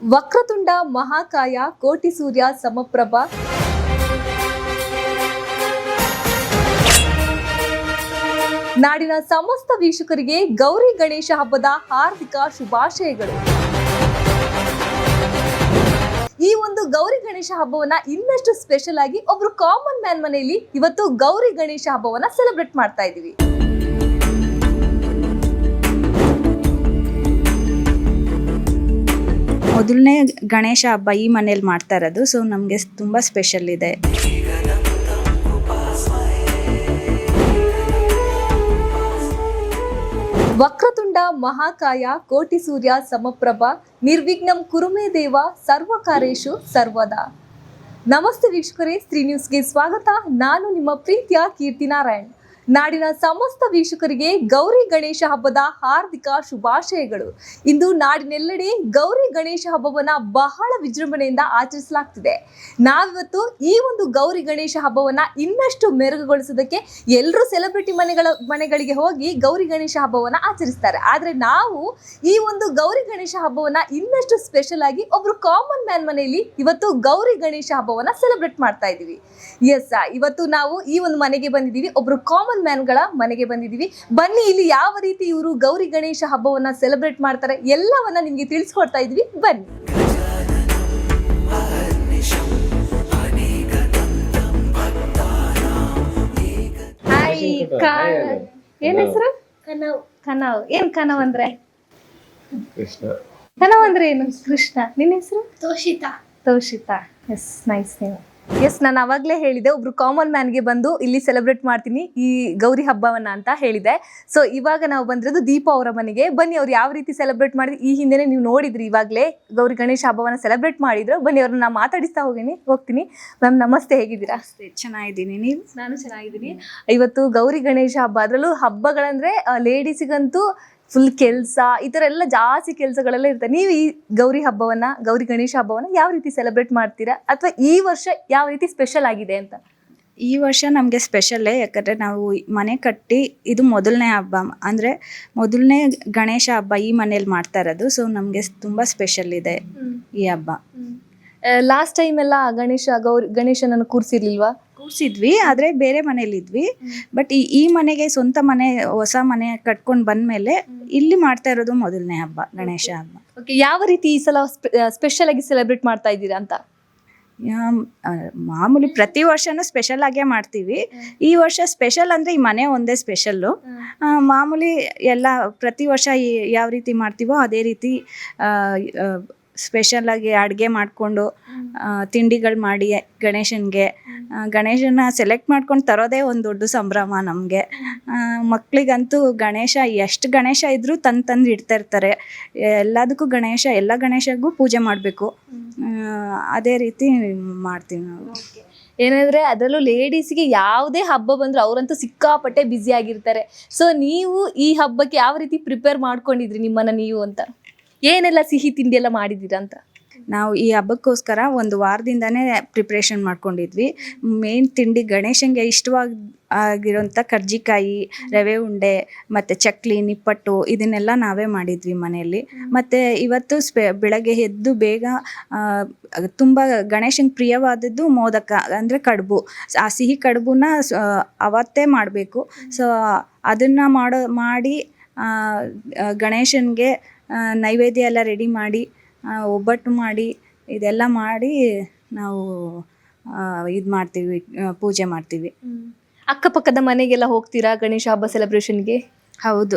ವಕ್ರತುಂಡ ಮಹಾಕಾಯ ಕೋಟಿ ಸೂರ್ಯ ಸಮಪ್ರಭ ನಾಡಿನ ಸಮಸ್ತ ವೀಕ್ಷಕರಿಗೆ ಗೌರಿ ಗಣೇಶ ಹಬ್ಬದ ಹಾರ್ದಿಕ ಶುಭಾಶಯಗಳು. ಈ ಒಂದು ಗೌರಿ ಗಣೇಶ ಹಬ್ಬವನ್ನ ಇನ್ನಷ್ಟು ಸ್ಪೆಷಲ್ ಆಗಿ ಒಬ್ರು ಕಾಮನ್ ಮ್ಯಾನ್ ಮನೆಯಲ್ಲಿ ಇವತ್ತು ಗೌರಿ ಗಣೇಶ ಹಬ್ಬವನ್ನ ಸೆಲೆಬ್ರೇಟ್ ಮಾಡ್ತಾ ಇದೀವಿ. ಮೊದಲನೇ ಗಣೇಶ ಹಬ್ಬ ಈ ಮನೇಲಿ ಮಾಡ್ತಾ ಇರೋದು. ಸೊ ನಮಗೆ ತುಂಬ ಸ್ಪೆಷಲ್ ಇದೆ. ವಕ್ರತುಂಡ ಮಹಾಕಾಯ ಕೋಟಿ ಸೂರ್ಯ ಸಮಪ್ರಭ ನಿರ್ವಿಘ್ನಂ ಕುರುಮೇ ದೇವ ಸರ್ವಕಾರೇಶು ಸರ್ವದಾ. ನಮಸ್ತೆ ವೀಕ್ಷಕರೇ, ಶ್ರೀ ನ್ಯೂಸ್ಗೆ ಸ್ವಾಗತ. ನಾನು ನಿಮ್ಮ ಪ್ರೀತಿಯ ಕೀರ್ತಿ ನಾರಾಯಣ್. ನಾಡಿನ ಸಮಸ್ತ ವೀಕ್ಷಕರಿಗೆ ಗೌರಿ ಗಣೇಶ ಹಬ್ಬದ ಹಾರ್ದಿಕ ಶುಭಾಶಯಗಳು. ಇಂದು ನಾಡಿನೆಲ್ಲೆಡೆ ಗೌರಿ ಗಣೇಶ ಹಬ್ಬವನ್ನ ಬಹಳ ವಿಜೃಂಭಣೆಯಿಂದ ಆಚರಿಸಲಾಗ್ತಿದೆ. ನಾವಿವತ್ತು ಈ ಒಂದು ಗೌರಿ ಗಣೇಶ ಹಬ್ಬವನ್ನ ಇನ್ನಷ್ಟು ಮೆರುಗುಗೊಳಿಸೋದಕ್ಕೆ ಎಲ್ಲರೂ ಸೆಲೆಬ್ರಿಟಿ ಮನೆಗಳಿಗೆ ಹೋಗಿ ಗೌರಿ ಗಣೇಶ ಹಬ್ಬವನ್ನ ಆಚರಿಸ್ತಾರೆ. ಆದ್ರೆ ನಾವು ಈ ಒಂದು ಗೌರಿ ಗಣೇಶ ಹಬ್ಬವನ್ನ ಇನ್ನಷ್ಟು ಸ್ಪೆಷಲ್ ಆಗಿ ಒಬ್ರು ಕಾಮನ್ ಮ್ಯಾನ್ ಮನೆಯಲ್ಲಿ ಇವತ್ತು ಗೌರಿ ಗಣೇಶ ಹಬ್ಬವನ್ನ ಸೆಲೆಬ್ರೇಟ್ ಮಾಡ್ತಾ ಇದೀವಿ. ಎಸ್, ಇವತ್ತು ನಾವು ಈ ಒಂದು ಮನೆಗೆ ಬಂದಿದ್ದೀವಿ, ಒಬ್ರು ಕಾಮನ್ ಮ್ಯಾನ್ಗಳ ಮನೆಗೆ ಬಂದಿದ್ದೀವಿ. ಬನ್ನಿ, ಇಲ್ಲಿ ಯಾವ ರೀತಿ ಇವರು ಗೌರಿ ಗಣೇಶ ಹಬ್ಬವನ್ನ ಸೆಲೆಬ್ರೇಟ್ ಮಾಡ್ತಾರೆ ಎಲ್ಲವನ್ನ ನಿಮ್ಗೆ ತಿಳಿಸ್ಕೊಡ್ತಾ ಇದೀವಿ. ಬನ್ನಿ. ಏನ್ ಹೆಸರು? ಕನವ್. ಏನ್ ಕನವ್ ಅಂದ್ರೆ? ಕನವ್ ಅಂದ್ರೆ ಏನು? ಕೃಷ್ಣ. ನಿನ್ನ ಹೆಸರು? Toshita. Yes, nice name. Yes, ನಾನು ಅವಾಗಲೇ ಹೇಳಿದೆ, ಒಬ್ರು ಕಾಮನ್ ಮ್ಯಾನ್ಗೆ ಬಂದು ಇಲ್ಲಿ ಸೆಲೆಬ್ರೇಟ್ ಮಾಡ್ತೀನಿ ಈ ಗೌರಿ ಹಬ್ಬವನ್ನ ಅಂತ ಹೇಳಿದೆ. ಸೊ ಇವಾಗ ನಾವು ಬಂದಿರೋದು ದೀಪ ಅವರ ಮನೆಗೆ. ಬನ್ನಿ, ಅವ್ರು ಯಾವ ರೀತಿ ಸೆಲೆಬ್ರೇಟ್ ಮಾಡಿದ್ರು ಈ ಹಿಂದೆನೆ ನೀವು ನೋಡಿದ್ರಿ. ಇವಾಗಲೇ ಗೌರಿ ಗಣೇಶ ಹಬ್ಬವನ್ನ ಸೆಲೆಬ್ರೇಟ್ ಮಾಡಿದ್ರು. ಬನ್ನಿ, ಅವ್ರನ್ನ ನಾ ಮಾತಾಡಿಸ್ತಾ ಹೋಗ್ತೀನಿ. ಮ್ಯಾಮ್ ನಮಸ್ತೆ, ಹೇಗಿದ್ದೀರಾ? ಚೆನ್ನಾಗಿದ್ದೀನಿ, ನೀವು? ನಾನು ಚೆನ್ನಾಗಿದ್ದೀನಿ. ಇವತ್ತು ಗೌರಿ ಗಣೇಶ ಹಬ್ಬ, ಅದರಲ್ಲೂ ಹಬ್ಬಗಳಂದ್ರೆ ಲೇಡೀಸಿಗಂತೂ ಫುಲ್ ಕೆಲಸ, ಈ ಥರ ಎಲ್ಲ ಜಾಸ್ತಿ ಕೆಲಸಗಳೆಲ್ಲ ಇರ್ತದೆ. ನೀವು ಈ ಗೌರಿ ಗಣೇಶ ಹಬ್ಬವನ್ನ ಯಾವ ರೀತಿ ಸೆಲೆಬ್ರೇಟ್ ಮಾಡ್ತೀರಾ, ಅಥವಾ ಈ ವರ್ಷ ಯಾವ ರೀತಿ ಸ್ಪೆಷಲ್ ಆಗಿದೆ ಅಂತ? ಈ ವರ್ಷ ನಮಗೆ ಸ್ಪೆಷಲ್ಲೇ, ಯಾಕಂದರೆ ನಾವು ಮನೆ ಕಟ್ಟಿ ಇದು ಮೊದಲನೇ ಹಬ್ಬ, ಅಂದರೆ ಮೊದಲನೇ ಗಣೇಶ ಹಬ್ಬ ಈ ಮನೇಲಿ ಮಾಡ್ತಾ ಇರೋದು. ಸೊ ನಮಗೆ ತುಂಬ ಸ್ಪೆಷಲ್ ಇದೆ ಈ ಹಬ್ಬ. ಲಾಸ್ಟ್ ಟೈಮ್ ಎಲ್ಲ ಗಣೇಶನನ್ನು ಕೂರಿಸಿರ್ಲಿಲ್ವಾ? ಕೂರಿಸಿದ್ವಿ, ಆದರೆ ಬೇರೆ ಮನೇಲಿದ್ವಿ. ಬಟ್ ಈ ಮನೆಗೆ ಸ್ವಂತ ಮನೆ, ಹೊಸ ಮನೆ ಕಟ್ಕೊಂಡು ಬಂದಮೇಲೆ ಇಲ್ಲಿ ಮಾಡ್ತಾ ಇರೋದು ಮೊದಲನೇ ಹಬ್ಬ, ಗಣೇಶ ಹಬ್ಬ. ಓಕೆ, ಯಾವ ರೀತಿ ಈ ಸಲ ಸ್ಪೆಷಲ್ ಆಗಿ ಸೆಲೆಬ್ರೇಟ್ ಮಾಡ್ತಾ ಇದ್ದೀರಾ ಅಂತ? ಮಾಮೂಲಿ ಪ್ರತಿ ವರ್ಷನೂ ಸ್ಪೆಷಲ್ ಆಗೇ ಮಾಡ್ತೀವಿ. ಈ ವರ್ಷ ಸ್ಪೆಷಲ್ ಅಂದರೆ ಈ ಮನೆ ಒಂದೇ ಸ್ಪೆಷಲ್ಲು. ಮಾಮೂಲಿ ಎಲ್ಲ ಪ್ರತಿ ವರ್ಷ ಯಾವ ರೀತಿ ಮಾಡ್ತೀವೋ ಅದೇ ರೀತಿ ಸ್ಪೆಷಲಾಗಿ ಅಡುಗೆ ಮಾಡಿಕೊಂಡು ತಿಂಡಿಗಳು ಮಾಡಿ ಗಣೇಶನ ಸೆಲೆಕ್ಟ್ ಮಾಡ್ಕೊಂಡು ತರೋದೇ ಒಂದು ದೊಡ್ಡ ಸಂಭ್ರಮ ನಮಗೆ. ಮಕ್ಕಳಿಗಂತೂ ಗಣೇಶ ಎಷ್ಟು ಗಣೇಶ ಇದ್ದರೂ ತಂದು ಇಡ್ತಾ ಇರ್ತಾರೆ. ಎಲ್ಲ ಗಣೇಶಗೂ ಪೂಜೆ ಮಾಡಬೇಕು. ಅದೇ ರೀತಿ ಮಾಡ್ತೀವಿ ನಾವು. ಏನಂದ್ರೆ ಅದರಲ್ಲೂ ಲೇಡೀಸ್ಗೆ ಯಾವುದೇ ಹಬ್ಬ ಬಂದ್ರು ಅವರಂತೂ ಸಿಕ್ಕಾಪಟ್ಟೆ ಬ್ಯುಸಿ ಆಗಿರ್ತಾರೆ. ಸೊ ನೀವು ಈ ಹಬ್ಬಕ್ಕೆ ಯಾವ ರೀತಿ ಪ್ರಿಪೇರ್ ಮಾಡ್ಕೊಂಡಿದ್ರಿ ನಿಮ್ಮನ್ನ ನೀವು ಅಂತ? ಏನೆಲ್ಲ ಸಿಹಿ ತಿಂಡಿ ಎಲ್ಲ ಮಾಡಿದ್ದೀರಾ ಅಂತ? ನಾವು ಈ ಹಬ್ಬಕ್ಕೋಸ್ಕರ ಒಂದು ವಾರದಿಂದನೇ ಪ್ರಿಪ್ರೇಷನ್ ಮಾಡ್ಕೊಂಡಿದ್ವಿ. ಮೇನ್ ತಿಂಡಿ ಗಣೇಶನಿಗೆ ಇಷ್ಟವಾಗಿರೋಂಥ ಕರ್ಜಿಕಾಯಿ, ರವೆ ಉಂಡೆ ಮತ್ತು ಚಕ್ಲಿ, ನಿಪ್ಪಟ್ಟು ಇದನ್ನೆಲ್ಲ ನಾವೇ ಮಾಡಿದ್ವಿ ಮನೆಯಲ್ಲಿ. ಮತ್ತು ಇವತ್ತು ಬೆಳಗ್ಗೆ ಎದ್ದು ಬೇಗ ತುಂಬ ಗಣೇಶನಿಗೆ ಪ್ರಿಯವಾದದ್ದು ಮೋದಕ ಅಂದರೆ ಕಡುಬು. ಆ ಸಿಹಿ ಕಡುಬನ್ನ ಅವತ್ತೇ ಮಾಡಬೇಕು. ಸೊ ಅದನ್ನು ಮಾಡಿ ಗಣೇಶನಿಗೆ ನೈವೇದ್ಯ ಎಲ್ಲ ರೆಡಿ ಮಾಡಿ, ಒಬ್ಬಟ್ಟು ಮಾಡಿ, ಇದೆಲ್ಲ ಮಾಡಿ ನಾವು ಇದು ಮಾಡ್ತೀವಿ, ಪೂಜೆ ಮಾಡ್ತೀವಿ. ಅಕ್ಕಪಕ್ಕದ ಮನೆಗೆಲ್ಲ ಹೋಗ್ತೀರಾ ಗಣೇಶ ಹಬ್ಬ ಸೆಲೆಬ್ರೇಷನ್ಗೆ? ಹೌದು,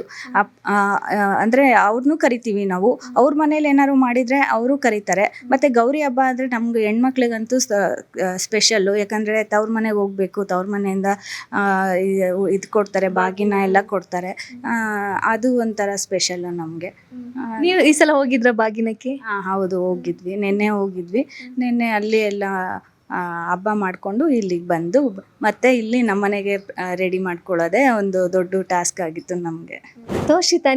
ಅಂದರೆ ಅವ್ರನ್ನೂ ಕರಿತೀವಿ ನಾವು. ಅವ್ರ ಮನೇಲಿ ಏನಾದ್ರು ಮಾಡಿದರೆ ಅವರು ಕರೀತಾರೆ. ಮತ್ತು ಗೌರಿ ಹಬ್ಬ ಅಂದರೆ ನಮ್ಗೆ ಹೆಣ್ಮಕ್ಳಿಗಂತೂ ಸ್ಪೆಷಲ್ಲು. ಯಾಕಂದರೆ ತವ್ರ ಮನೆಗೆ ಹೋಗಬೇಕು, ತವ್ರ ಮನೆಯಿಂದ ಇದು ಕೊಡ್ತಾರೆ, ಬಾಗಿನ ಎಲ್ಲ ಕೊಡ್ತಾರೆ. ಅದು ಒಂಥರ ಸ್ಪೆಷಲ್ಲು ನಮಗೆ. ನೀವು ಈ ಸಲ ಹೋಗಿದ್ರ ಬಾಗಿನಕ್ಕೆ? ಹೌದು, ಹೋಗಿದ್ವಿ. ನಿನ್ನೆ ಅಲ್ಲಿ ಎಲ್ಲ ಹಬ್ಬ ಮಾಡಿಕೊಂಡು ಇಲ್ಲಿಗೆ ಬಂದು ಮತ್ತೆ ಇಲ್ಲಿ ನಮ್ಮನೆಗೆ ರೆಡಿ ಮಾಡ್ಕೊಳ್ಳೋದೇ ಒಂದು ದೊಡ್ಡ ಟಾಸ್ಕ್ ಆಗಿತ್ತು ನಮಗೆ. ತೋಷಿತಾ,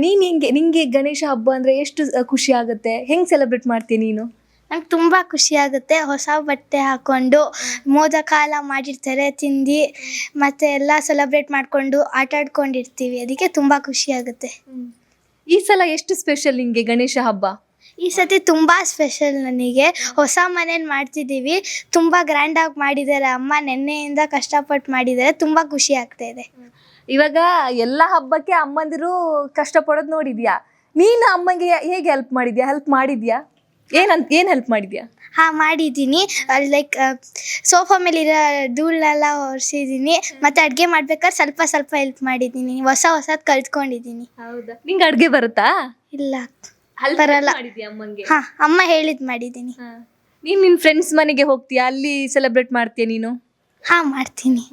ನಿಂಗೆ ಗಣೇಶ ಹಬ್ಬ ಅಂದರೆ ಎಷ್ಟು ಖುಷಿ ಆಗುತ್ತೆ? ಹೆಂಗೆ ಸೆಲೆಬ್ರೇಟ್ ಮಾಡ್ತೀನಿ ನೀನು? ನಂಗೆ ತುಂಬ ಖುಷಿ ಆಗುತ್ತೆ. ಹೊಸ ಬಟ್ಟೆ ಹಾಕ್ಕೊಂಡು ಮೋದಕ ಎಲ್ಲ ಮಾಡಿರ್ತಾರೆ ತಿಂದು, ಮತ್ತು ಎಲ್ಲ ಸೆಲೆಬ್ರೇಟ್ ಮಾಡಿಕೊಂಡು ಆಟಾಡ್ಕೊಂಡಿರ್ತೀವಿ. ಅದಕ್ಕೆ ತುಂಬ ಖುಷಿ ಆಗುತ್ತೆ. ಈ ಸಲ ಎಷ್ಟು ಸ್ಪೆಷಲ್ ನಿಂಗೆ ಗಣೇಶ ಹಬ್ಬ? ಈ ಸತಿ ತುಂಬ ಸ್ಪೆಷಲ್ ನನಗೆ. ಹೊಸ ಮನೇಲಿ ಮಾಡ್ತಿದ್ದೀವಿ, ತುಂಬ ಗ್ರ್ಯಾಂಡಾಗಿ ಮಾಡಿದ್ದಾರೆ. ಅಮ್ಮ ನೆನ್ನೆಯಿಂದ ಕಷ್ಟಪಟ್ಟು ಮಾಡಿದ್ದಾರೆ, ತುಂಬ ಖುಷಿ ಆಗ್ತಾ ಇದೆ. ಇವಾಗ ಎಲ್ಲ ಹಬ್ಬಕ್ಕೆ ಅಮ್ಮಂದಿರು ಕಷ್ಟಪಡೋದು ನೋಡಿದ್ಯಾ, ನೀನು ಅಮ್ಮಂಗೆ ಹೇಗೆ ಹೆಲ್ಪ್ ಮಾಡಿದ್ಯಾ? ಏನು ಹೆಲ್ಪ್ ಮಾಡಿದ್ಯಾ? ಹಾಂ, ಮಾಡಿದ್ದೀನಿ. ಲೈಕ್ ಸೋಫಾ ಮೇಲಿರೋ ಧೂಳೆಲ್ಲ ಒರೆಸಿದ್ದೀನಿ, ಮತ್ತು ಅಡುಗೆ ಮಾಡ್ಬೇಕಾದ್ರೆ ಸ್ವಲ್ಪ ಸ್ವಲ್ಪ ಹೆಲ್ಪ್ ಮಾಡಿದ್ದೀನಿ. ಹೊಸದು ಕಲ್ತ್ಕೊಂಡಿದ್ದೀನಿ. ಹೌದಾ, ನಿಂಗೆ ಅಡುಗೆ ಬರುತ್ತಾ? ಇಲ್ಲ, ಬರಲ್ಲ. ಅಮ್ಮಂಗೆ ಹಾಂ, ಅಮ್ಮ ಹೇಳಿದ್ದು ಮಾಡಿದ್ದೀನಿ. ನೀನು ನಿನ್ನ ಫ್ರೆಂಡ್ಸ್ ಮನೆಗೆ ಹೋಗ್ತೀಯಾ, ಅಲ್ಲಿ ಸೆಲೆಬ್ರೇಟ್ ಮಾಡ್ತೀಯಾ ನೀನು? ಹಾಂ, ಮಾಡ್ತೀನಿ.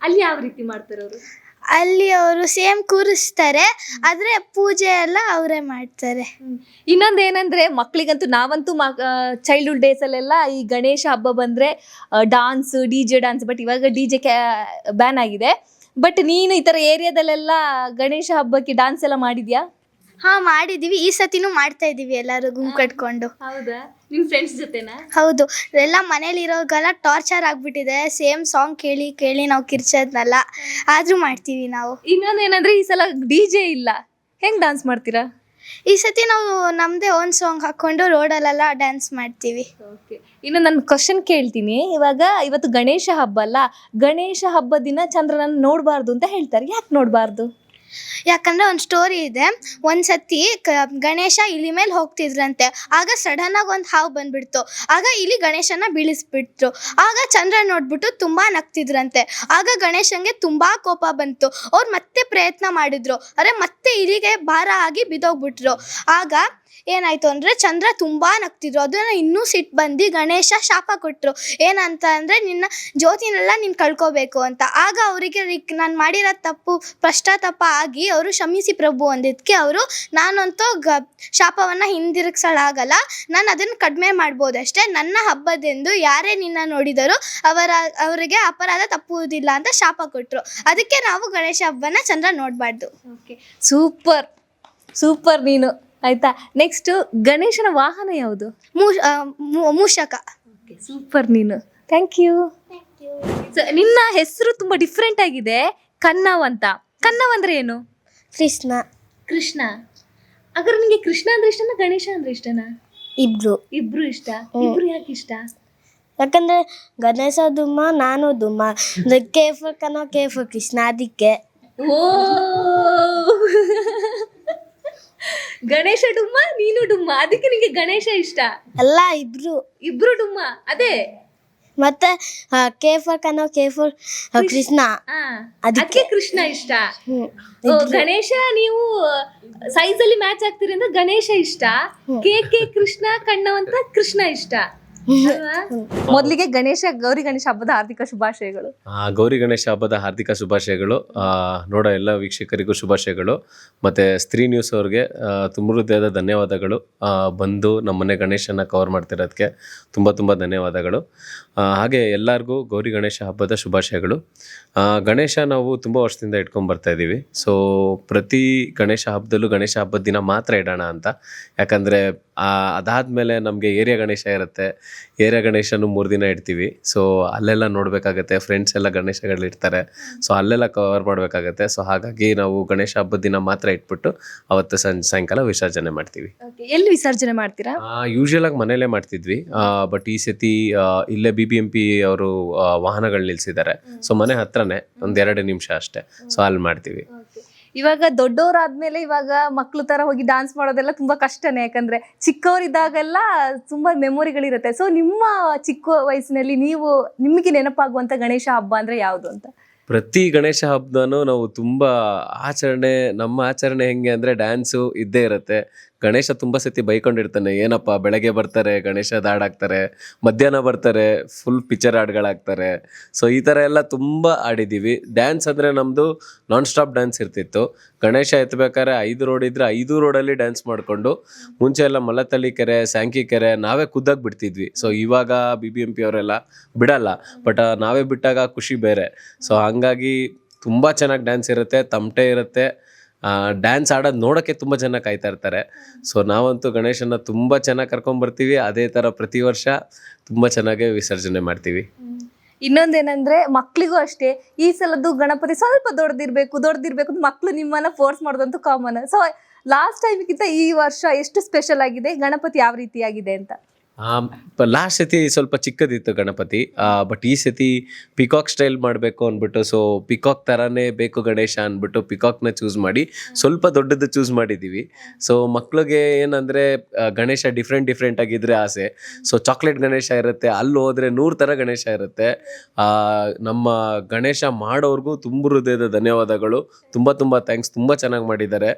ಅಲ್ಲಿ ಯಾವ ರೀತಿ ಮಾಡ್ತಾರೆ ಅವರು? ಅಲ್ಲಿ ಅವರು ಸೇಮ್ ಕೂರಿಸ್ತಾರೆ, ಆದರೆ ಪೂಜೆ ಎಲ್ಲ ಅವರೇ ಮಾಡ್ತಾರೆ. ಇನ್ನೊಂದು ಏನಂದ್ರೆ, ಮಕ್ಳಿಗಂತೂ ನಾವಂತೂ ಚೈಲ್ಡ್ಹುಡ್ ಡೇಸ್ ಅಲ್ಲೆಲ್ಲ ಈ ಗಣೇಶ ಹಬ್ಬ ಬಂದ್ರೆ ಡಾನ್ಸ್, DJ ಡಾನ್ಸ್, ಬಟ್ ಇವಾಗ DJ ಬ್ಯಾನ್ ಆಗಿದೆ. ಬಟ್ ನೀನು ಈ ತರ ಏರಿಯಾದಲ್ಲೆಲ್ಲ ಗಣೇಶ ಹಬ್ಬಕ್ಕೆ ಡಾನ್ಸ್ ಎಲ್ಲ ಮಾಡಿದ್ಯಾ? ಹಾಂ, ಮಾಡಿದ್ದೀವಿ. ಈ ಸತಿನೂ ಮಾಡ್ತಾ ಇದ್ದೀವಿ, ಎಲ್ಲರೂ ಗುಂಪು ಕಟ್ಕೊಂಡು. ಹೌದಾ, ನಿನ್ನ ಫ್ರೆಂಡ್ಸ್ ಜೊತೆನಾ? ಹೌದು, ಎಲ್ಲ ಮನೇಲಿರೋಗೆಲ್ಲ ಟಾರ್ಚರ್ ಆಗಿಬಿಟ್ಟಿದೆ. ಸೇಮ್ ಸಾಂಗ್ ಕೇಳಿ ಕೇಳಿ ನಾವು ಕಿರ್ಚೋದ್ನಲ್ಲ, ಆದರೂ ಮಾಡ್ತೀವಿ ನಾವು. ಇನ್ನೊಂದು ಏನಂದ್ರೆ, ಈ ಸಲ DJ ಇಲ್ಲ, ಹೆಂಗ್ ಡಾನ್ಸ್ ಮಾಡ್ತೀರಾ? ಈ ಸತಿ ನಾವು ನಮ್ಮದೇ ಓನ್ ಸಾಂಗ್ ಹಾಕ್ಕೊಂಡು ರೋಡಲ್ಲೆಲ್ಲ ಡ್ಯಾನ್ಸ್ ಮಾಡ್ತೀವಿ. ಇನ್ನು ನಾನು ಕ್ವಶನ್ ಕೇಳ್ತೀನಿ. ಇವತ್ತು ಗಣೇಶ ಹಬ್ಬ ಅಲ್ಲ, ಗಣೇಶ ಹಬ್ಬ ದಿನ ಚಂದ್ರನನ್ನು ನೋಡಬಾರ್ದು ಅಂತ ಹೇಳ್ತಾರೆ. ಯಾಕೆ ನೋಡಬಾರ್ದು? ಯಾಕಂದರೆ ಒಂದು ಸ್ಟೋರಿ ಇದೆ. ಒಂದು ಸತಿ ಗಣೇಶ ಇಲಿ ಮೇಲೆ ಹೋಗ್ತಿದ್ರಂತೆ. ಆಗ ಸಡನ್ನಾಗಿ ಒಂದು ಹಾವು ಬಂದ್ಬಿಡ್ತು. ಆಗ ಇಲಿ ಗಣೇಶನ ಬೀಳಿಸ್ಬಿಟ್ರು. ಆಗ ಚಂದ್ರ ನೋಡ್ಬಿಟ್ಟು ತುಂಬ ನಗ್ತಿದ್ರಂತೆ. ಆಗ ಗಣೇಶಂಗೆ ತುಂಬ ಕೋಪ ಬಂತು. ಅವ್ರು ಮತ್ತೆ ಪ್ರಯತ್ನ ಮಾಡಿದ್ರು, ಆದರೆ ಮತ್ತೆ ಇಲಿಗೆ ಭಾರ ಆಗಿ ಬಿದ್ದೋಗ್ಬಿಟ್ರು. ಆಗ ಏನಾಯಿತು ಅಂದರೆ, ಚಂದ್ರ ತುಂಬ ನಗ್ತಿದ್ರು. ಅದನ್ನು ಇನ್ನೂ ಸಿಟ್ಟು ಬಂದು ಗಣೇಶ ಶಾಪ ಕೊಟ್ಟರು. ಏನಂತ ಅಂದರೆ, ನಿನ್ನ ಜ್ಯೋತಿನೆಲ್ಲ ನೀನು ಕಳ್ಕೋಬೇಕು ಅಂತ. ಆಗ ಅವರಿಗೆ ನಾನು ಮಾಡಿರೋ ತಪ್ಪು ಪಶ್ಚಾತ್ತಾಪ ಆಗಿ ಅವರು ಕ್ಷಮಿಸಿ ಪ್ರಭು ಅಂದಿದ್ದಕ್ಕೆ ಅವರು, ನಾನಂತೂ ಶಾಪವನ್ನು ಹಿಂದಿರುಗಿಸಲಾಗಲ್ಲ, ನಾನು ಅದನ್ನು ಕಡಿಮೆ ಮಾಡ್ಬೋದಷ್ಟೇ, ನನ್ನ ಹಬ್ಬದೆಂದು ಯಾರೇ ನಿನ್ನ ನೋಡಿದರೂ ಅವರಿಗೆ ಅಪರಾಧ ತಪ್ಪುವುದಿಲ್ಲ ಅಂತ ಶಾಪ ಕೊಟ್ಟರು. ಅದಕ್ಕೆ ನಾವು ಗಣೇಶ ಹಬ್ಬನ ಚಂದ್ರ ನೋಡಬಾರ್ದು. ಸೂಪರ್ ನೀನು. ಆಯ್ತಾ, ನೆಕ್ಸ್ಟ್ ಗಣೇಶನ ವಾಹನ ಯಾವುದು? ಮೂಷಕ. ಸೂಪರ್ ನೀನು, ಥ್ಯಾಂಕ್ ಯು. ನಿನ್ನ ಹೆಸರು ತುಂಬಾ ಡಿಫ್ರೆಂಟ್ ಆಗಿದೆ, ಕನ್ನವ್ ಅಂತ. ಕನ್ನವ್ ಅಂದ್ರೆ ಏನು? ಕೃಷ್ಣ. ಹಾಗಾದ್ರೆ ನಿಂಗೆ ಕೃಷ್ಣ ಅಂದ್ರೆ ಇಷ್ಟನಾ, ಗಣೇಶ ಅಂದ್ರೆ ಇಷ್ಟನಾ? ಇಬ್ರು ಇಷ್ಟ. ಇಬ್ರು ಯಾಕೆ ಇಷ್ಟ? ಯಾಕಂದ್ರೆ ಗಣೇಶ ದುಮ್ಮ, ನಾನು ದುಮ್ಮ. ಕೇಫ್ ಕೃಷ್ಣ, ಅದಕ್ಕೆ. ಓ, ಗಣೇಶ ಡುಮ್ಮ, ನೀನು ಡುಮ್ಮ, ಅದಕ್ಕೆ ನಿಂಗೆ ಗಣೇಶ ಇಷ್ಟ? ಅಲ್ಲ, ಇಬ್ರು ಡುಮ್ಮ, ಅದೇ. ಮತ್ತೆ ಕೃಷ್ಣ, ಅದಕ್ಕೆ ಕೃಷ್ಣ ಇಷ್ಟ. ಗಣೇಶ ನೀವು ಸೈಜ್ ಅಲ್ಲಿ ಮ್ಯಾಚ್ ಆಗ್ತೀರಿ ಅಂತ ಗಣೇಶ ಇಷ್ಟ. ಕೆ ಕೃಷ್ಣ ಕಣ್ಣವಂತ ಕೃಷ್ಣ ಇಷ್ಟ. ಮೊದಲಿಗೆ ಗೌರಿ ಗಣೇಶ ಹಬ್ಬದ ಹಾರ್ದಿಕ ಶುಭಾಶಯಗಳು. ಗೌರಿ ಗಣೇಶ ಹಬ್ಬದ ಹಾರ್ದಿಕ ಶುಭಾಶಯಗಳು. ನೋಡೋ ಎಲ್ಲ ವೀಕ್ಷಕರಿಗೂ ಶುಭಾಶಯಗಳು. ಮತ್ತು ಸ್ತ್ರೀ ನ್ಯೂಸ್ ಅವ್ರಿಗೆ ತುಂಬ ಹೃದಯದ ಧನ್ಯವಾದಗಳು. ಬಂದು ನಮ್ಮನೆ ಗಣೇಶನ ಕವರ್ ಮಾಡ್ತಿರೋದಕ್ಕೆ ತುಂಬ ಧನ್ಯವಾದಗಳು. ಹಾಗೆ ಎಲ್ಲರಿಗೂ ಗೌರಿ ಗಣೇಶ ಹಬ್ಬದ ಶುಭಾಶಯಗಳು. ಗಣೇಶ ನಾವು ತುಂಬ ವರ್ಷದಿಂದ ಇಟ್ಕೊಂಡು ಬರ್ತಾ ಇದ್ದೀವಿ. ಸೊ ಪ್ರತಿ ಗಣೇಶ ಹಬ್ಬದಲ್ಲೂ ಗಣೇಶ ಹಬ್ಬದ ದಿನ ಮಾತ್ರ ಇಡೋಣ ಅಂತ. ಯಾಕಂದರೆ ಅದಾದಮೇಲೆ ನಮಗೆ ಏರಿಯಾ ಗಣೇಶ ಇರುತ್ತೆ. ಏರಿಯಾ ಗಣೇಶನು 3 ದಿನ ಇಡ್ತೀವಿ. ಸೊ ಅಲ್ಲೆಲ್ಲ ನೋಡಬೇಕಾಗತ್ತೆ, ಫ್ರೆಂಡ್ಸ್ ಎಲ್ಲ ಗಣೇಶಗಳಿರ್ತಾರೆ. ಸೊ ಅಲ್ಲೆಲ್ಲ ಕವರ್ ಮಾಡಬೇಕಾಗತ್ತೆ. ಸೊ ಹಾಗಾಗಿ ನಾವು ಗಣೇಶ ಹಬ್ಬದ ದಿನ ಮಾತ್ರ ಇಟ್ಬಿಟ್ಟು ಅವತ್ತು ಸಾಯಂಕಾಲ ವಿಸರ್ಜನೆ ಮಾಡ್ತೀವಿ. ಎಲ್ಲಿ ವಿಸರ್ಜನೆ ಮಾಡ್ತೀರಾ? ಯೂಶುವಲ್ ಆಗಿ ಮನೇಲೇ ಮಾಡ್ತಿದ್ವಿ. ಬಟ್ ಈ ಸತಿ ಇಲ್ಲೇ BBMP ಅವರು ವಾಹನಗಳು ನಿಲ್ಸಿದ್ದಾರೆ. ಸೊ ಮನೆ ಹತ್ರನೇ 1-2 ನಿಮಿಷ ಅಷ್ಟೇ. ಸೊ ಅಲ್ಲಿ ಮಾಡ್ತೀವಿ. ಇವಾಗ ದೊಡ್ಡವರಾದ್ಮೇಲೆ ಇವಾಗ ಮಕ್ಳು ತರ ಹೋಗಿ ಡಾನ್ಸ್ ಮಾಡೋದೆಲ್ಲ ತುಂಬಾ ಕಷ್ಟನೇ. ಯಾಕಂದ್ರೆ ಚಿಕ್ಕವರಿದ್ದಾಗೆಲ್ಲ ತುಂಬಾ ಮೆಮೊರಿಗಳಿರುತ್ತೆ. ಸೊ ನಿಮ್ಮ ಚಿಕ್ಕ ವಯಸ್ಸಿನಲ್ಲಿ ನಿಮಗೆ ನೆನಪಾಗುವಂತ ಗಣೇಶ ಹಬ್ಬ ಅಂದ್ರೆ ಯಾವುದು ಅಂತ? ಪ್ರತಿ ಗಣೇಶ ಹಬ್ಬದೂ ನಾವು ತುಂಬ ನಮ್ಮ ಆಚರಣೆ ಹೆಂಗೆ ಅಂದರೆ ಡ್ಯಾನ್ಸು ಇದ್ದೇ ಇರುತ್ತೆ. ಗಣೇಶ ತುಂಬ ಸತಿ ಬೈಕೊಂಡಿರ್ತಾನೆ, ಏನಪ್ಪ ಬೆಳಗ್ಗೆ ಬರ್ತಾರೆ ಗಣೇಶದ ಹಾಡಾಕ್ತಾರೆ, ಮಧ್ಯಾಹ್ನ ಬರ್ತಾರೆ ಫುಲ್ ಪಿಕ್ಚರ್ ಹಾಡುಗಳಾಗ್ತಾರೆ. ಸೊ ಈ ಥರ ಎಲ್ಲ ತುಂಬ ಆಡಿದ್ದೀವಿ. ಡ್ಯಾನ್ಸ್ ಅಂದರೆ ನಮ್ಮದು ನಾನ್ ಸ್ಟಾಪ್ ಡ್ಯಾನ್ಸ್ ಇರ್ತಿತ್ತು. ಗಣೇಶ ಎತ್ತಬೇಕಾದ್ರೆ 5 ರೋಡ್ ಇದ್ದರೆ 5 ರೋಡಲ್ಲಿ ಡ್ಯಾನ್ಸ್ ಮಾಡಿಕೊಂಡು, ಮುಂಚೆ ಎಲ್ಲ ಮಲತಳ್ಳಿ ಕೆರೆ, ಸ್ಯಾಂಕಿ ಕೆರೆ ನಾವೇ ಖುದ್ದಾಗಿ ಬಿಡ್ತಿದ್ವಿ. ಸೊ ಇವಾಗ BBMP ಅವರೆಲ್ಲ ಬಿಡಲ್ಲ, ಬಟ್ ನಾವೇ ಬಿಟ್ಟಾಗ ಖುಷಿ ಬೇರೆ. ಸೊ ಹಂಗಾಗಿ ತುಂಬ ಚೆನ್ನಾಗಿ ಡ್ಯಾನ್ಸ್ ಇರುತ್ತೆ, ತಮಟೆ ಇರುತ್ತೆ. ಡ್ಯಾನ್ಸ್ ಆಡೋದು ನೋಡೋಕ್ಕೆ ತುಂಬ ಜನ ಕಾಯ್ತಾ ಇರ್ತಾರೆ. ಸೊ ನಾವಂತೂ ಗಣೇಶನ ತುಂಬ ಚೆನ್ನಾಗಿ ಕರ್ಕೊಂಬರ್ತೀವಿ. ಅದೇ ಥರ ಪ್ರತಿ ವರ್ಷ ತುಂಬ ಚೆನ್ನಾಗೇ ವಿಸರ್ಜನೆ ಮಾಡ್ತೀವಿ. ಇನ್ನೊಂದೇನಂದ್ರೆ, ಮಕ್ಳಿಗೂ ಅಷ್ಟೇ ಈ ಸಲದ್ದು ಗಣಪತಿ ಸ್ವಲ್ಪ ದೊಡ್ಡದಿರ್ಬೇಕು ಮಕ್ಳು ನಿಮ್ಮನ್ನ ಫೋರ್ಸ್ ಮಾಡೋದಂತೂ ಕಾಮನ್. ಸೊ ಲಾಸ್ಟ್ ಟೈಮ್ಗಿಂತ ಈ ವರ್ಷ ಎಷ್ಟು ಸ್ಪೆಷಲ್ ಆಗಿದೆ, ಗಣಪತಿ ಯಾವ ರೀತಿಯಾಗಿದೆ ಅಂತ? ಲಾಸ್ಟ್ ಸತಿ ಸ್ವಲ್ಪ ಚಿಕ್ಕದಿತ್ತು ಗಣಪತಿ, ಬಟ್ ಈ ಸತಿ ಪಿಕಾಕ್ ಸ್ಟೈಲ್ ಮಾಡಬೇಕು ಅಂದ್ಬಿಟ್ಟು, ಸೊ ಪಿಕಾಕ್ ಥರನೇ ಬೇಕು ಗಣೇಶ ಅಂದ್ಬಿಟ್ಟು ಪಿಕಾಕ್ನ ಚೂಸ್ ಮಾಡಿ ಸ್ವಲ್ಪ ದೊಡ್ಡದು ಚೂಸ್ ಮಾಡಿದ್ದೀವಿ. ಸೊ ಮಕ್ಳಿಗೆ ಏನಂದರೆ ಗಣೇಶ ಡಿಫ್ರೆಂಟ್ ಆಗಿದ್ರೆ ಆಸೆ. ಸೊ ಚಾಕ್ಲೇಟ್ ಗಣೇಶ ಇರುತ್ತೆ, ಅಲ್ಲಿ ಹೋದರೆ 100 ಥರ ಗಣೇಶ ಇರುತ್ತೆ. ನಮ್ಮ ಗಣೇಶ ಮಾಡೋರ್ಗೂ ತುಂಬ ಹೃದಯದ ಧನ್ಯವಾದಗಳು. ತುಂಬ ಥ್ಯಾಂಕ್ಸ್, ತುಂಬ ಚೆನ್ನಾಗಿ ಮಾಡಿದ್ದಾರೆ.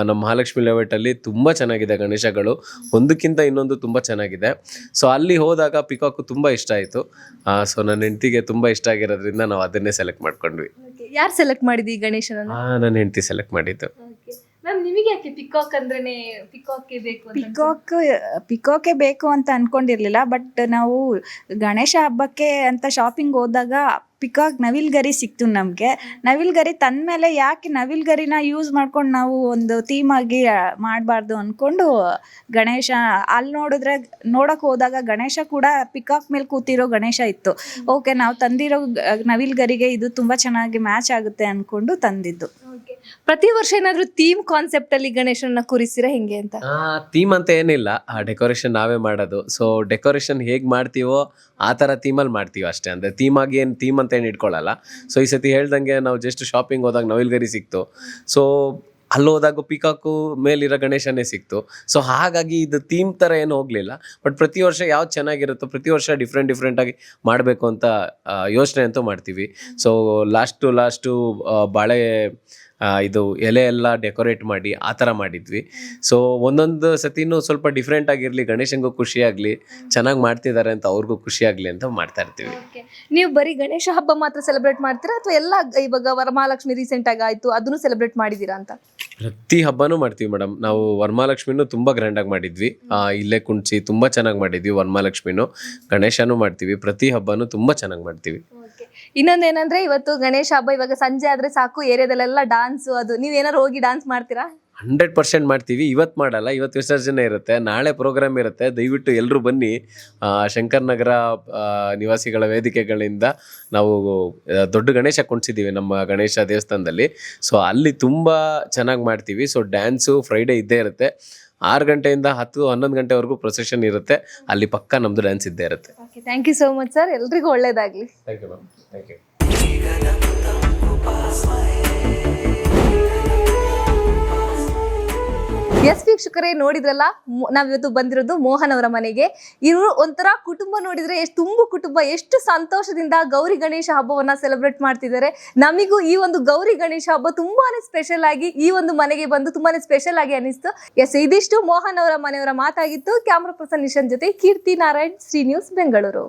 ನಮ್ಮ ಮಹಾಲಕ್ಷ್ಮಿ ಲೇಔಟಲ್ಲಿ ತುಂಬ ಚೆನ್ನಾಗಿದೆ ಗಣೇಶಗಳು, ಒಂದಕ್ಕಿಂತ ಇನ್ನೊಂದು ತುಂಬ ಚೆನ್ನಾಗಿದೆ. ಸೊ ಅಲ್ಲಿ ಹೋದಾಗ ಪಿಕಾಕು ತುಂಬ ಇಷ್ಟ ಆಯಿತು. ಸೊ ನನ್ನ ಹೆಂಡತಿಗೆ ತುಂಬ ಇಷ್ಟ ಆಗಿರೋದ್ರಿಂದ ನಾವು ಅದನ್ನೇ ಸೆಲೆಕ್ಟ್ ಮಾಡ್ಕೊಂಡ್ವಿ. ಯಾರು ಸೆಲೆಕ್ಟ್ ಮಾಡಿದ್ವಿ ಈ ಗಣೇಶನ? ನನ್ನ ಹೆಂಡತಿ ಸೆಲೆಕ್ಟ್ ಮಾಡಿದ್ದು. ಮ್ಯಾಮ್, ನಿಮಗೆ ಯಾಕೆ ಪಿಕಾಕ್ ಅಂದ್ರೇನೆ ಪಿಕಾಕ್ ಬೇಕು ಅಂತ? ಪಿಕಾಕೆ ಬೇಕು ಅಂತ ಅನ್ಕೊಂಡಿರ್ಲಿಲ್ಲ, ಬಟ್ ನಾವು ಗಣೇಶ ಹಬ್ಬಕ್ಕೆ ಅಂತ ಶಾಪಿಂಗ್ ಹೋದಾಗ ಪಿಕಾಕ್ ನವಿಲ್ಗರಿ ಸಿಕ್ತು ನಮಗೆ. ನವಿಲ್ಗರಿ ತಂದಮೇಲೆ ಯಾಕೆ ನವಿಲ್ಗರಿನ ಯೂಸ್ ಮಾಡ್ಕೊಂಡು ನಾವು ಒಂದು ಥೀಮ್ ಆಗಿ ಮಾಡಬಾರ್ದು ಅಂದ್ಕೊಂಡು ಗಣೇಶ ಅಲ್ಲಿ ನೋಡೋಕೆ ಹೋದಾಗ ಗಣೇಶ ಕೂಡ ಪಿಕಾಕ್ ಮೇಲೆ ಕೂತಿರೋ ಗಣೇಶ ಇತ್ತು. ಓಕೆ, ನಾವು ತಂದಿರೋ ನವಿಲ್ಗರಿಗೆ ಇದು ತುಂಬ ಚೆನ್ನಾಗಿ ಮ್ಯಾಚ್ ಆಗುತ್ತೆ ಅಂದ್ಕೊಂಡು ತಂದಿದ್ದು. ಪ್ರತಿ ವರ್ಷ ಏನಾದ್ರು ಥೀಮ್ ಕಾನ್ಸೆಪ್ಟ್ ಅಲ್ಲಿ ಗಣೇಶನ ಕೂರಿಸಿರಾ ಹೆಂಗೆ ಅಂತ? ಥೀಮ್ ಅಂತ ಏನಿಲ್ಲ, ಡೆಕೋರೇಷನ್ ನಾವೇ ಮಾಡೋದು. ಸೊ ಡೆಕೋರೇಷನ್ ಹೇಗೆ ಮಾಡ್ತೀವೋ ಆ ಥರ ಥೀಮಲ್ಲಿ ಮಾಡ್ತೀವಿ ಅಷ್ಟೇ. ಅಂದರೆ ಥೀಮಾಗಿ ಏನು ಥೀಮ್ ಅಂತ ಏನು ಇಟ್ಕೊಳ್ಳಲ್ಲ. ಸೊ ಈ ಸತಿ ಹೇಳ್ದಂಗೆ ನಾವು ಜಸ್ಟ್ ಶಾಪಿಂಗ್ ಹೋದಾಗ ನವಿಲ್ಗರಿ ಸಿಕ್ತು, ಸೊ ಅಲ್ಲಿ ಹೋದಾಗ ಪಿಕಾಕು ಮೇಲಿರೋ ಗಣೇಶನೇ ಸಿಕ್ತು. ಸೊ ಹಾಗಾಗಿ ಇದು ಥೀಮ್ ಥರ ಏನು ಹೋಗಲಿಲ್ಲ, ಬಟ್ ಪ್ರತಿ ವರ್ಷ ಯಾವ್ದು ಚೆನ್ನಾಗಿರುತ್ತೋ ಪ್ರತಿ ವರ್ಷ ಡಿಫ್ರೆಂಟಾಗಿ ಮಾಡಬೇಕು ಅಂತ ಯೋಚನೆ ಅಂತೂ ಮಾಡ್ತೀವಿ. ಸೊ ಲಾಸ್ಟು ಬಾಳೆ ಇದು ಎಲೆ ಎಲ್ಲ ಡೆಕೋರೇಟ್ ಮಾಡಿ ಆ ಥರ ಮಾಡಿದ್ವಿ. ಸೊ ಒಂದೊಂದು ಸತಿನೂ ಸ್ವಲ್ಪ ಡಿಫ್ರೆಂಟ್ ಆಗಿರಲಿ, ಗಣೇಶನಿಗೂ ಖುಷಿಯಾಗಲಿ, ಚೆನ್ನಾಗಿ ಮಾಡ್ತಿದ್ದಾರೆ ಅಂತ ಅವ್ರಿಗೂ ಖುಷಿಯಾಗಲಿ ಅಂತ ಮಾಡ್ತಾ ಇರ್ತೀವಿ. ನೀವು ಬರೀ ಗಣೇಶ ಹಬ್ಬ ಮಾತ್ರ ಸೆಲೆಬ್ರೇಟ್ ಮಾಡ್ತೀರಾ ಅಥವಾ ಎಲ್ಲ, ಇವಾಗ ವರಮಹಾಲಕ್ಷ್ಮಿ ರೀಸೆಂಟ್ ಆಗಿ ಆಯ್ತು, ಅದನ್ನು ಸೆಲೆಬ್ರೇಟ್ ಮಾಡಿದ್ದೀರಾ ಅಂತ? ಪ್ರತಿ ಹಬ್ಬನೂ ಮಾಡ್ತೀವಿ ಮೇಡಮ್. ನಾವು ವರಮಹಾಲಕ್ಷ್ಮಿನೂ ತುಂಬ ಗ್ರ್ಯಾಂಡಾಗಿ ಮಾಡಿದ್ವಿ, ಇಲ್ಲೇ ಕುಣಿಸಿ ತುಂಬ ಚೆನ್ನಾಗಿ ಮಾಡಿದ್ವಿ. ವರಮಹಾಲಕ್ಷ್ಮಿನೂ ಗಣೇಶನೂ ಮಾಡ್ತೀವಿ, ಪ್ರತಿ ಹಬ್ಬನೂ ತುಂಬ ಚೆನ್ನಾಗಿ ಮಾಡ್ತೀವಿ. ಇನ್ನೊಂದೇನಂದ್ರೆ ಇವತ್ತು ಗಣೇಶ ಹಬ್ಬ, ಇವಾಗ ಸಂಜೆ ಆದ್ರೆ ಸಾಕು ಏರಿಯಾದಲ್ಲೆಲ್ಲ ಡಾನ್ಸ್, ಅದು ನೀವೇನಾದ್ರು ಹೋಗಿ ಡಾನ್ಸ್ ಮಾಡ್ತೀರಾ? 100% ಮಾಡ್ತೀವಿ. ಇವತ್ತು ಮಾಡಲ್ಲ, ಇವತ್ತು ವಿಸರ್ಜನೆ ಇರುತ್ತೆ, ನಾಳೆ ಪ್ರೋಗ್ರಾಮ್ ಇರುತ್ತೆ. ದಯವಿಟ್ಟು ಎಲ್ಲರೂ ಬನ್ನಿ. ಶಂಕರ್ ನಗರ ನಿವಾಸಿಗಳ ವೇದಿಕೆಗಳಿಂದ ನಾವು ದೊಡ್ಡ ಗಣೇಶ ಕುಣಿಸಿದ್ದೀವಿ ನಮ್ಮ ಗಣೇಶ ದೇವಸ್ಥಾನದಲ್ಲಿ. ಸೊ ಅಲ್ಲಿ ತುಂಬ ಚೆನ್ನಾಗಿ ಮಾಡ್ತೀವಿ. ಸೊ ಡ್ಯಾನ್ಸು ಫ್ರೈಡೇ ಇದ್ದೇ ಇರುತ್ತೆ. 6 ಗಂಟೆಯಿಂದ 10-11 ಗಂಟೆವರೆಗೂ ಪ್ರೊಸೆಷನ್ ಇರುತ್ತೆ. ಅಲ್ಲಿ ಪಕ್ಕ ನಮ್ಮದು ಡ್ಯಾನ್ಸ್ ಇದ್ದೇ ಇರುತ್ತೆ. Thank you so much sir, ಎಲ್ರಿಗೂ ಒಳ್ಳೇದಾಗಲಿ. Thank you ma'am, thank you. Yes ವೀಕ್ಷಕರೇ, ನೋಡಿದ್ರಲ್ಲ, ನಾವಿವತ್ತು ಬಂದಿರೋದು ಮೋಹನ್ ಅವರ ಮನೆಗೆ. ಇವರು ಒಂಥರ ಕುಟುಂಬ, ನೋಡಿದ್ರೆ ತುಂಬು ಕುಟುಂಬ ಎಷ್ಟು ಸಂತೋಷದಿಂದ ಗೌರಿ ಗಣೇಶ ಹಬ್ಬವನ್ನ ಸೆಲೆಬ್ರೇಟ್ ಮಾಡ್ತಿದ್ದಾರೆ. ನಮಿಗೂ ಈ ಒಂದು ಗೌರಿ ಗಣೇಶ ಹಬ್ಬ ತುಂಬಾನೇ ಸ್ಪೆಷಲ್ ಆಗಿ ಈ ಒಂದು ಮನೆಗೆ ಬಂದು ತುಂಬಾನೇ ಸ್ಪೆಷಲ್ ಆಗಿ ಅನಿಸ್ತು. ಎಸ್, ಇದಿಷ್ಟು ಮೋಹನ್ ಅವರ ಮನೆಯವರ ಮಾತಾಗಿತ್ತು. ಕ್ಯಾಮ್ರಾ ಪರ್ಸನ್ ನಿಶನ್ ಜೊತೆ ಕೀರ್ತಿ ನಾರಾಯಣ್, ಶ್ರೀ ನ್ಯೂಸ್, ಬೆಂಗಳೂರು.